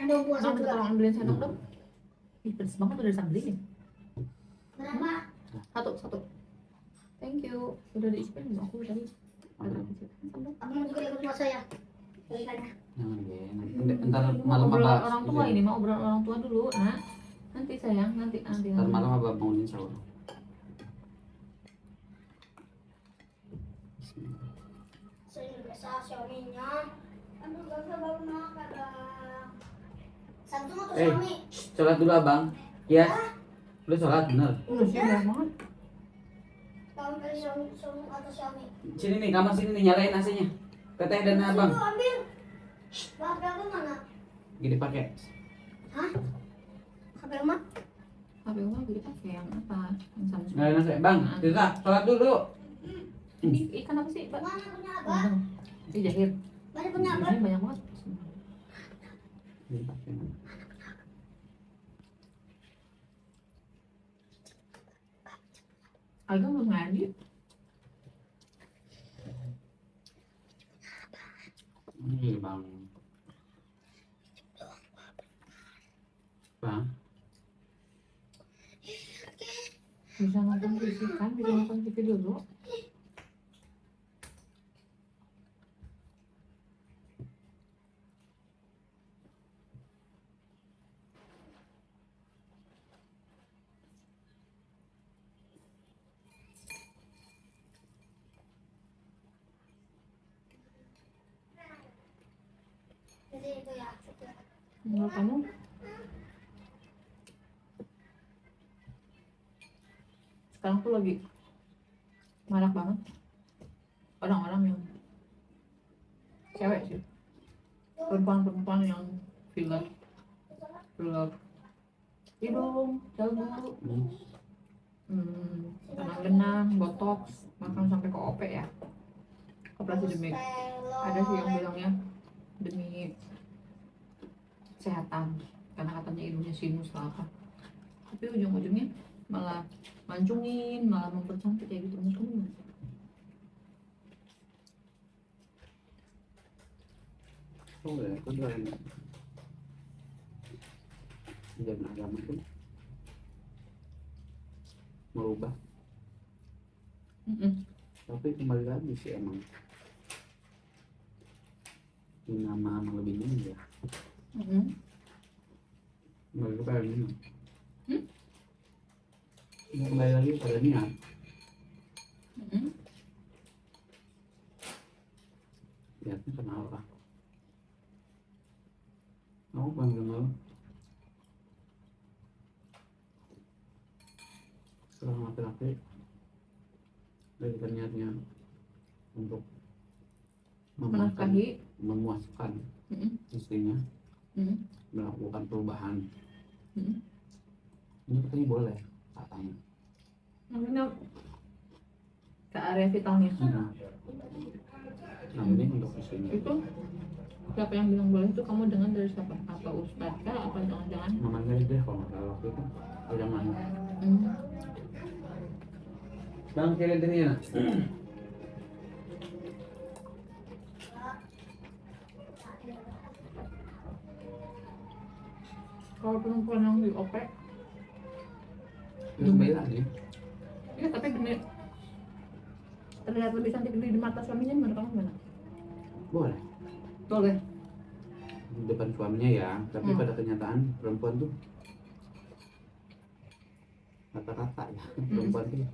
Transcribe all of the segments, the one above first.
Ada buah Bang, juga. tolong ambilin sendok dong. Ih, pedes banget udah disambelin. Berapa? Satu. Thank you. Udah diisiin belum aku tadi? Ada sendok. Aku mau juga ikut puasa ya. Ceritanya. Ntar malam Obrolan apa? orang tua ini mau obrolan orang tua dulu, nak. Nanti sayang, nanti. Ntar malam apa bangunin sahur? Saya biasa suaminya. Aduh, gak baru makan. Samsung atau suami? Sholat dulu abang. Ya. Lu sholat bener. Udah sih banget. Kamu pilih suami atau suami? Sini nih, kamar sini nih, nyalain AC-nya. Teteh dan abang. Aku ambil. HP aku mana? Gini pakai. Hah? HP emak? HP gua jadi pakai yang apa? Yang Samsung. Nyalain AC. Bang, Tita, sholat dulu. Ini ikan apa sih, Mbak? Mana punya abang? Ini jahir. Mana punya abang? Ini banyak banget. Gini pakai. Agak belum ngaji. Ini bang. Bang. Bisa nonton TV kan? Bisa nonton TV dulu. Jadi itu ya. Menurut kamu? Sekarang tuh lagi marak banget orang-orang yang cewek sih, perempuan-perempuan yang filler hidung, dagu, benang-benang, botox, makan sampai ke OP ya, operasi demi, ada sih yang bilangnya demi kesehatan karena katanya hidungnya sinus lah apa, tapi ujung-ujungnya malah mancungin, malah mempercantik kayak gitu. Menurut kamu gimana? Oh ya, aku jualan. Jalan agama itu merubah. Tapi kembali lagi sih emang nama lebih ini ya. Kembali pada niat. Kembali lagi pada niat. Niatnya kenapa? Aku bangga lo. Seorang laki-laki dari niatnya untuk Menafkahi, memuaskan istrinya, melakukan perubahan. Ini katanya boleh katanya. namanya ke area vitalnya. Nah ini untuk istrinya. Itu siapa yang bilang boleh itu kamu dengar dari siapa? Apa ustadz kah? Apa jangan-jangan? Namanya deh kalau nggak salah waktu itu. Oh jangan. Bang kira ini ya. Kalau perempuan yang di OP, Itu beda nih. iya tapi gini terlihat lebih cantik di mata suaminya, menurut kamu gimana? Boleh. Boleh. Di depan suaminya ya, tapi pada kenyataan perempuan tuh kata-kata ya, perempuan tuh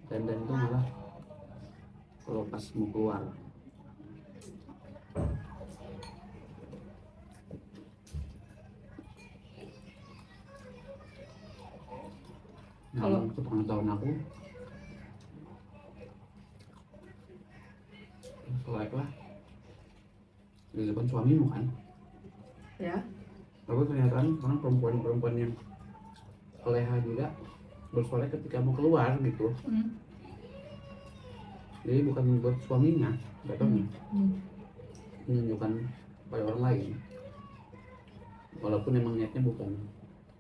dan itu malah kalau pas mau keluar Kalau- sepengetahuan aku selek lah di depan suamimu kan, Ya. tapi kenyataan orang perempuan yang soleha juga bersolek ketika mau keluar gitu, jadi bukan buat suaminya jatuhnya, menunjukkan pada orang lain, walaupun emang niatnya bukan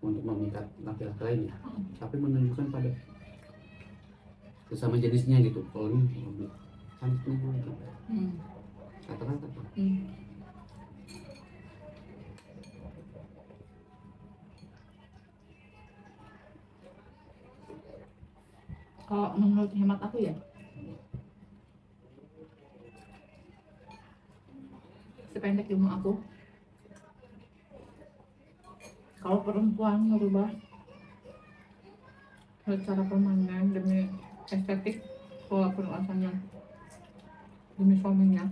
untuk memikat laki-laki lainnya, tapi menunjukkan pada sesama jenisnya gitu. Kalau ini lebih cantik gitu. Kata-kata tuh. Kalau menurut hemat aku ya, sependek ilmu aku, kalau perempuan merubah cara permainan demi estetik, walaupun alasannya demi suaminya,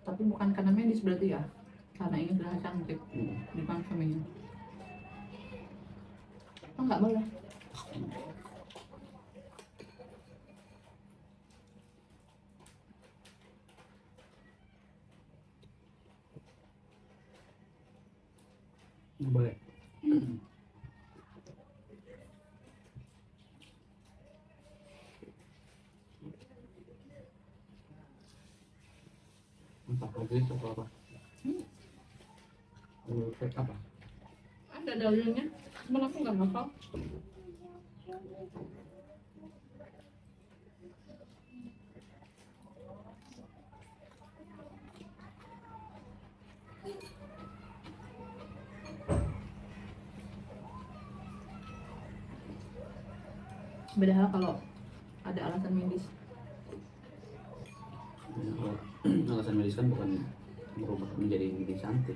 tapi bukan karena medis berarti ya, karena ingin terlihat cantik di depan suaminya, oh, nggak boleh. Nggak boleh. Entah lagi itu apa? Menurut apa? Ada dalilnya, cuman aku nggak hafal. Beda hal kalau ada alasan medis. Kalau alasan medis kan bukan merubah menjadi lebih cantik,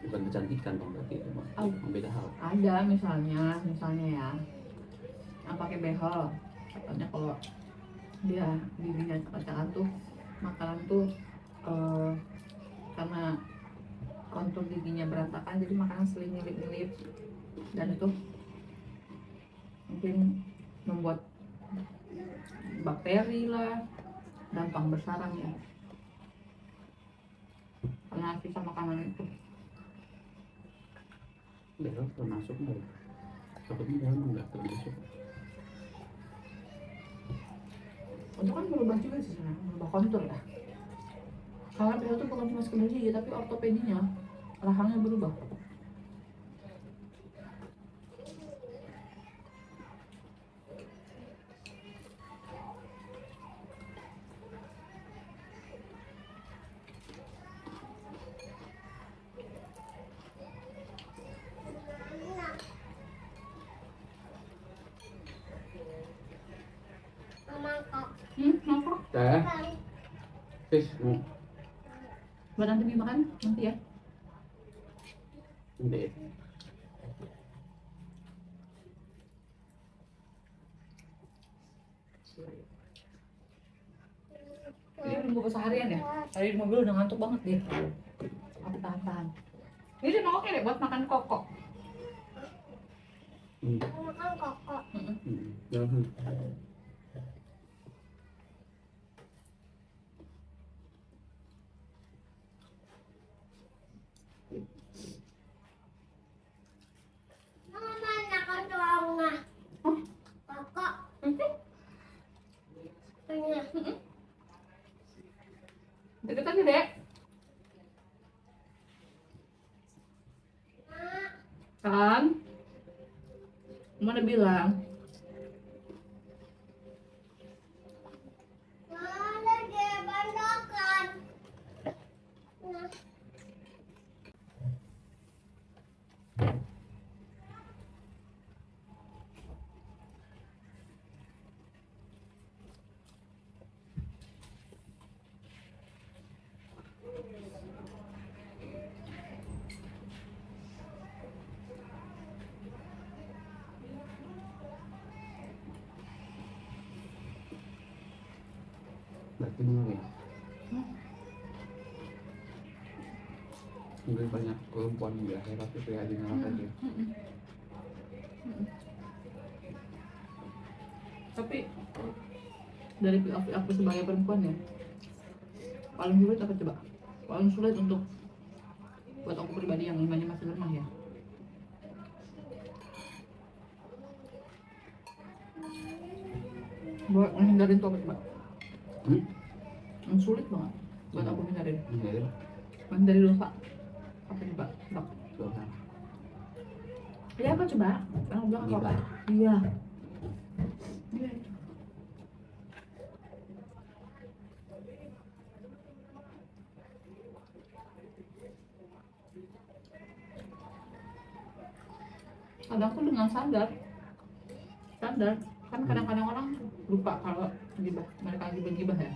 bukan kecantikan dong berarti itu mah. Beda hal. Ada misalnya ya, yang pakai behel, katanya kalau dia giginya cakar-cakar tuh, makanan tuh karena kontur giginya berantakan, jadi makanan sering nyelip-nyelip, dan itu mungkin membuat bakteri lah gampang bersarang ya, karena sisa makanan itu. Behel termasuk nggak? Takutnya behel nggak termasuk. Itu kan berubah juga sih sebenarnya, berubah kontur ya. Karena behel itu bukan cuma sekedar gigi, tapi ortopedinya, rahangnya berubah. Mama kok. Kenapa? Teh, fish, Buat nanti dimakan, nanti ya. nanti. Ini belum buka seharian ya? Tadi di mobil udah ngantuk banget dia. Aku tahan-tahan. Ini mau oke deh buat makan kokok. Makan kok. Jangan. Mama makan doangnya. Kok. Punya. Deket aja dek. Kan? Mana bilang? Mana dia bandakan? Nah. Berarti memang ya. Mungkin banyak perempuan biasa tapi pria di neraka dia. Tapi dari POV aku sebagai perempuan ya, paling sulit apa coba? Paling sulit untuk buat aku pribadi yang imannya masih lemah ya. Buat menghindarin tuh apa coba? Yang sulit banget buat aku hindarin. Menghindari dosa. Apa coba? Bak. Dosa. Ya apa coba? Yang bilang apa? Gibah. Iya. Iya itu. Kadang tuh dengan sadar Kan kadang-kadang orang lupa kalau gibah, mereka lagi bergibah ya.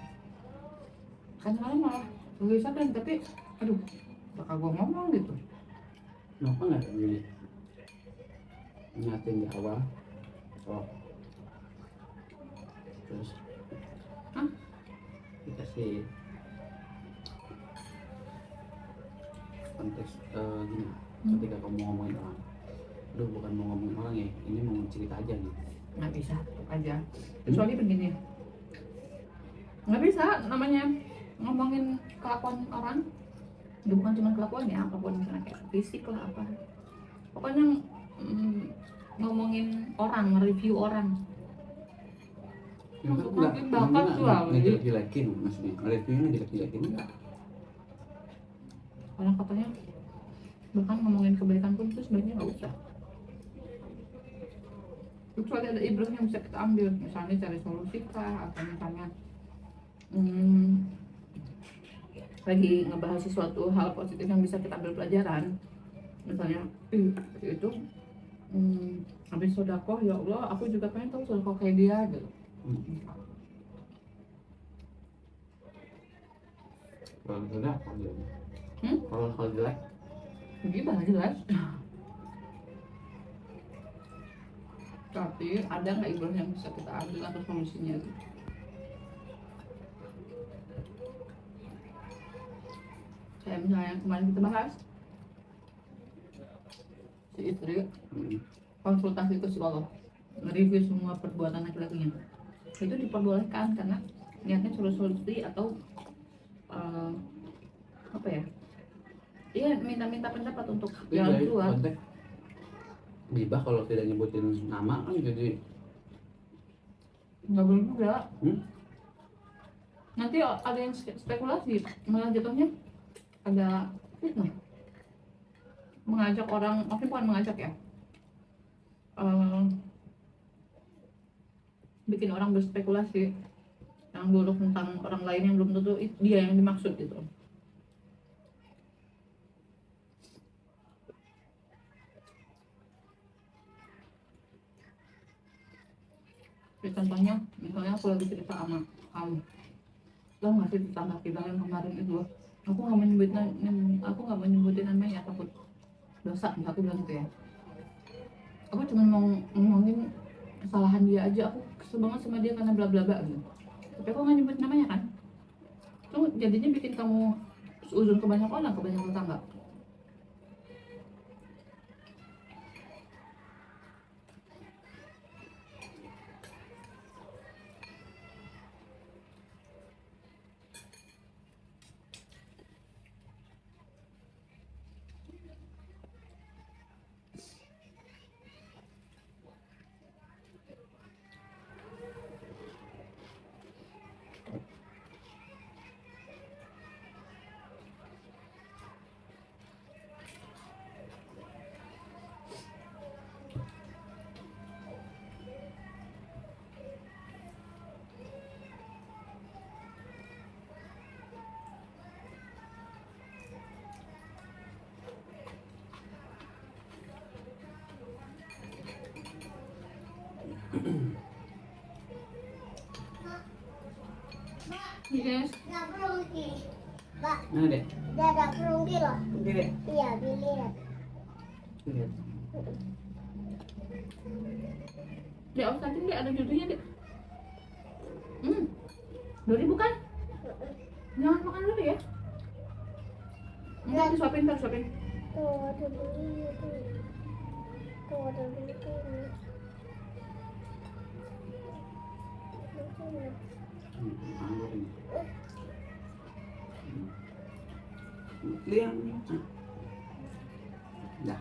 Kadang-kadang malah gelisah kan, tapi aduh, bakal gua ngomong gitu. Kenapa nggak gini? Ingatin di awal. Oh. Terus. Hah? Dikasih konteks gini. Ketika kamu ngomongin orang, aduh bukan mau ngomongin orang ya, ini mau cerita aja gitu. Nggak bisa, tetap aja. Kecuali begini, nggak bisa namanya ngomongin kelakuan orang. Ya, bukan cuma kelakuan ya, apapun misalnya kayak fisik lah apa. Pokoknya ngomongin orang, nge-review orang. Makin bakal jual. Ngejelek-jelekin maksudnya, reviewnya ngejelek-jelekin enggak? Orang katanya bahkan ngomongin kebaikan pun itu sebaiknya nggak usah. Kecuali ada ibrah yang bisa kita ambil, misalnya cari solusi kah, atau misalnya lagi ngebahas sesuatu hal positif yang bisa kita ambil pelajaran. Misalnya itu habis sodakoh, ya Allah aku juga pengen tahu sodakoh kayak dia gitu. Kalau jelek apa gitu? Kalau jelek Gimana jelas. Tapi ada nggak ibrah yang bisa kita ambil atau solusinya gitu. Kayak misalnya yang kemarin kita bahas, si istri konsultasi ke psikolog, nge-review semua perbuatan laki-lakinya. Itu diperbolehkan karena niatnya solusi atau apa ya? Iya, minta pendapat untuk jalan keluar. Konteks gibah kalau tidak nyebutin nama kan jadi Nggak boleh juga. Nanti ada yang spekulasi, malah jatuhnya ada fitnah. Mengajak orang, maksudnya bukan mengajak ya, bikin orang berspekulasi yang buruk tentang orang lain yang belum tentu dia yang dimaksud gitu. Jadi contohnya, misalnya aku lagi cerita sama kamu, lo nggak sih tetangga kita yang kemarin itu, aku nggak mau nyebutin namanya takut dosa, aku bilang gitu ya. Aku cuma mau ngomongin kesalahan dia aja, aku kesel banget sama dia karena bla bla bla gitu. Tapi aku nggak nyebut namanya kan, itu jadinya bikin kamu seuzon ke banyak orang, ke banyak tetangga. Yes. Nggak perungki. Mbak, mana deh? dia ada perungki loh. Gede. Iya, dilihat. Lihat. Dek, aku tadi dek ada judulnya dek. 2000 kan? Jangan makan dulu ya. Enggak, disuapin, disuapin. Tuh, ada beli tuh. Tuh, ada beli tuh. Anggur ini. Liang. Dah.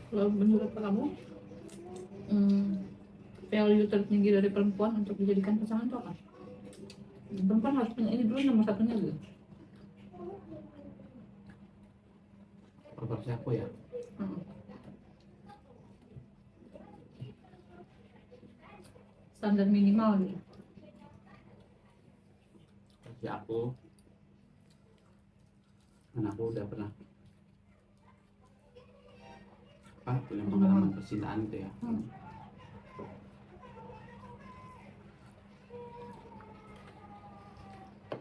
Kalau menurut kamu, value tertinggi dari perempuan untuk dijadikan pasangan itu apa? Perempuan harus punya ini dulu, nomor satunya dulu. Kalau versi aku ya, Standar minimal gitu. Ya aku udah pernah punya pengalaman percintaan itu ya.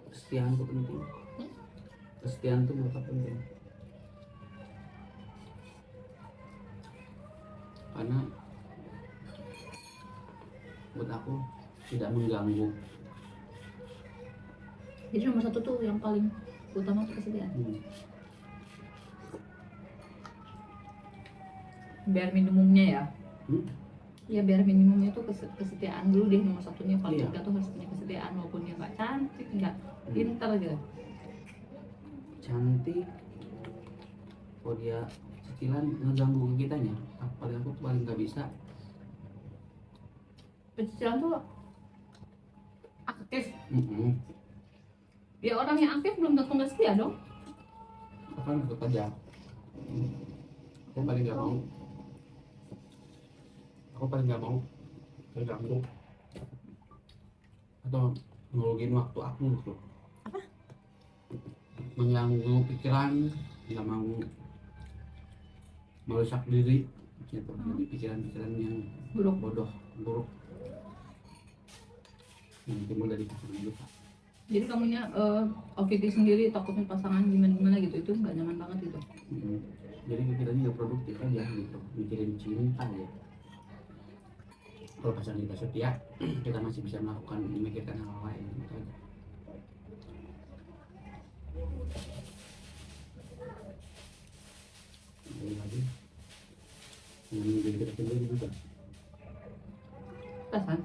Kesetiaan itu penting. Kesetiaan itu menurut aku penting. Karena buat aku tidak mengganggu. Jadi nomor satu tuh yang paling utama tuh kesediaan. Biar minimumnya ya. Ya biar minimumnya tuh kesetiaan dulu deh nomor satunya. Paling Iya. tiga tuh harus punya kesetiaan, walaupun dia nggak cantik, nggak pintar gitu. Cantik, kalau dia cicilan ngeganggu ke kitanya, paling aku paling nggak bisa. Pecicilan tuh aktif. Mm-mm. Ya orang yang aktif belum tentu nggak setia dong. Apa ikut aja. Aku paling nggak mau. Aku paling nggak mau terganggu atau ngelugiin waktu aku gitu. Apa? Mengganggu pikiran, nggak mau merusak diri gitu. Jadi pikiran-pikiran yang Buruk. buruk yang timbul dari pasangan kita. Jadi kamunya OVT sendiri takutnya pasangan gimana gitu, itu nggak nyaman banget gitu. Jadi kita ini nggak produktif aja gitu, mikirin cinta ya. Kalau pasangan kita setia, kita masih bisa melakukan memikirkan hal lain gitu aja. Jadi lagi dengan diri kita sendiri juga. Perasaan.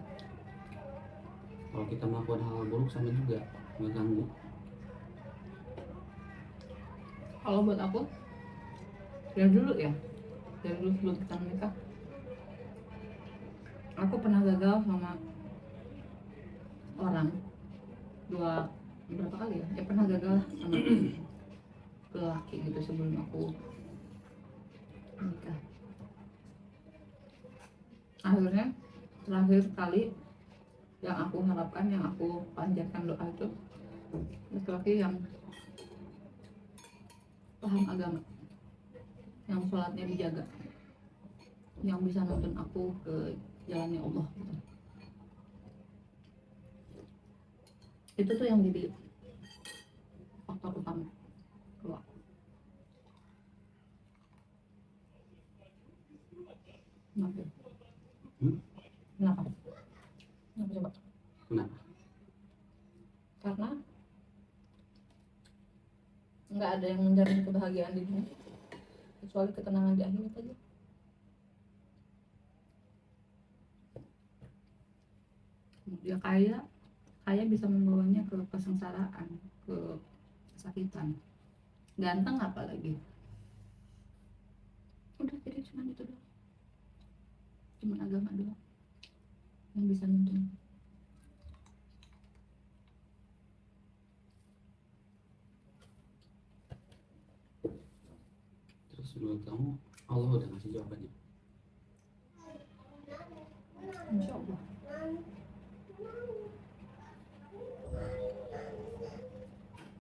Kalau kita melakukan hal buruk sama juga mengganggu. Kalau buat aku, dari dulu sebelum kita menikah, aku pernah gagal sama orang berapa kali ya? Ya pernah gagal sama lelaki gitu sebelum aku menikah. Akhirnya terakhir kali yang aku harapkan, yang aku panjatkan doa itu laki-laki yang paham agama, yang sholatnya dijaga, yang bisa nonton aku ke jalannya Allah gitu. Itu tuh yang jadi faktor utama kalau aku. Kenapa? Kenapa? Kenapa coba? Kenapa? Karena nggak ada yang menjamin kebahagiaan di dunia kecuali ketenangan di akhirat aja. Dia kaya bisa membawanya ke kesengsaraan, ke kesakitan. Ganteng apalagi. Udah, jadi cuma itu doang. Cuma agama doang yang bisa nuntun. Terus menurut kamu Allah udah ngasih jawabannya? Insya